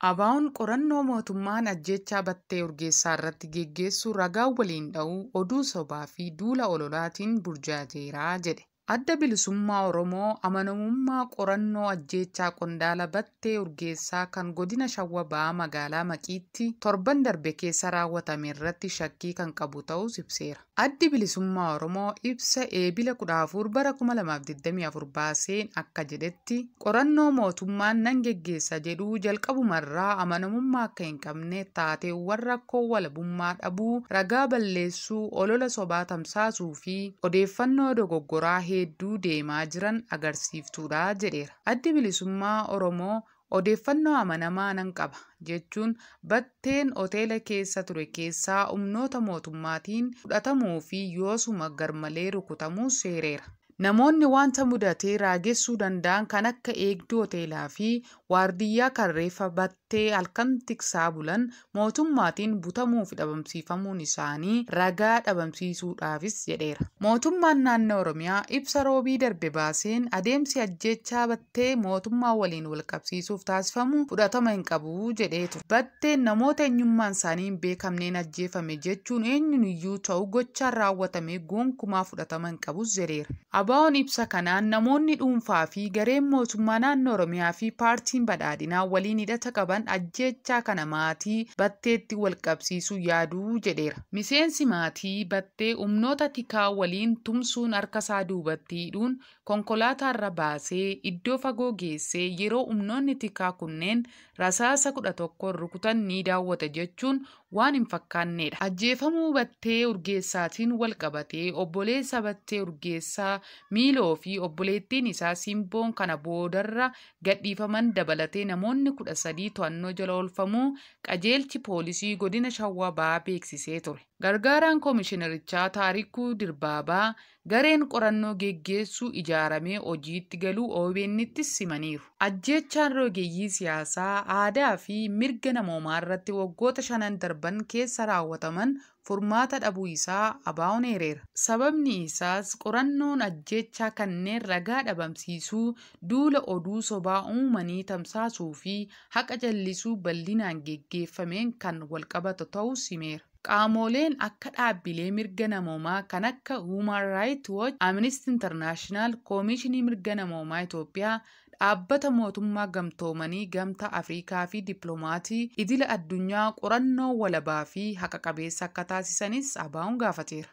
ABO'n qorannoo mootummaan ajjeechaa Battee Urgeessaa irratti geggeessu ragaa waliin dha'uu oduu sobaa fi duula ololaatiin burjaajeera jedhe. Adda Bilisummaa Oromoo amanamummaa qorannoo ajjeechaa qondaala Battee Urgeessaa kan godina Shawaa Bahaa magaalaa Maqiitti torban darbe keessa raawwatame irratti shakkii kan qabu ta'uu ibseera. Addi Bilisummaa Oromoo ibsa eebila 14 bara 2024 baaseen akka jedhetti qorannoo mootummaan nan geggeessa jedhu jalqabumarraa amanamummaa akka hin qabne taateewwan rakkoo walabummaa dhabuu, ragaa balleessuu, olola sobaa tamsaasuu fi odeeffannoo dogoggoraa hedduu deemaa jiran agarsiiftuudha jedheera. Addi Bilisummaa Oromoo odeeffannoo amanamaa nan qaba jechuun Batteen hoteela keessa ture keessaa humnoota mootummaatiin fudhatamuu fi yoosuma garmalee rukutamuu seereera. Namoonni wanta mudatee raagessuu danda'an kan akka eegduu hoteelaa fi waardiyyaa kan reeffa Battee halkan tiksaa bulan mootummaatiin butamuu fi dhabamsiifamuun isaanii ragaa dhabamsiisuudhaafis jedheera. Mootummaan naannoo Oromiyaa ibsa roobii darbe baaseen adeemsi ajjeechaa Battee mootummaa waliin walqabsiisuuf taasifamu fudhatama hin qabu jedhee ture. Batteen namoota eenyummaan isaanii hin beekamneen ajjeefame jechuun eenyunuyyuu ta'u gochaan raawwatame gonkumaa fudhatama hin qabus jedheera. ABO'n ibsa kanaan namoonni dhuunfaa fi gareen mootummaa naannoo Oromiyaa fi paartiin badhaadhinaa waliin hidhata qaban ajjeechaa kana maatii Batteetti walqabsiisuu yaaduu jedheera. Miseensi maatii Battee humnoota tikaa waliin tumsuun harkasaa duubatti hidhuun konkolaataarra baasee iddoo fagoo geessee yeroo humnoonni tikaa kunneen rasaasa 11 rukutan ni daawwata jechuun waan hin fakkaannedha. Ajjeefamuu Battee Urgeessaatiin walqabatee obboleessa Battee Urgeessaa Miiloo fi obboleettiin isaa Simboon kana boodarra gadhiifaman dabalatee namoonni 13 to'annoo jala oolfamuu qajeelchi poolisii godina Shawaa Bahaa beeksisee ture. Gargaaraan koomishinarichaa Taarikuu Dirbaabaa gareen qorannoo geggeessu ijaaramee hojiitti galuu OBN'tti simaniiru. Ajjeechaan rogeeyyii siyaasaa, aadaa fi mirga namoomaa irratti waggoota 5 darban keessa raawwataman furmaata dhabuu isaa ABO'n eereera. Sababni isaas qorannoon ajjeechaa kanneen ragaa dhabamsiisuu, duula oduu sobaa uumanii tamsaasuu fi haqa jallisuu bal'inaan geggeeffameen kan walqabatu ta'uu himeera. Qaamoleen akka dhaabbilee mirga namoomaa kan akka Human Rights Watch, Amnesty International, Koomishinii Mirga Namoomaa Itoophiyaa, dhaabbata mootummaa gamtoomanii Gamtaa Afrikaa fi Dippiloomatii idila addunyaa qorannoo walabaa fi haqa qabeessa akka taasisanis ABO'n gaafateera.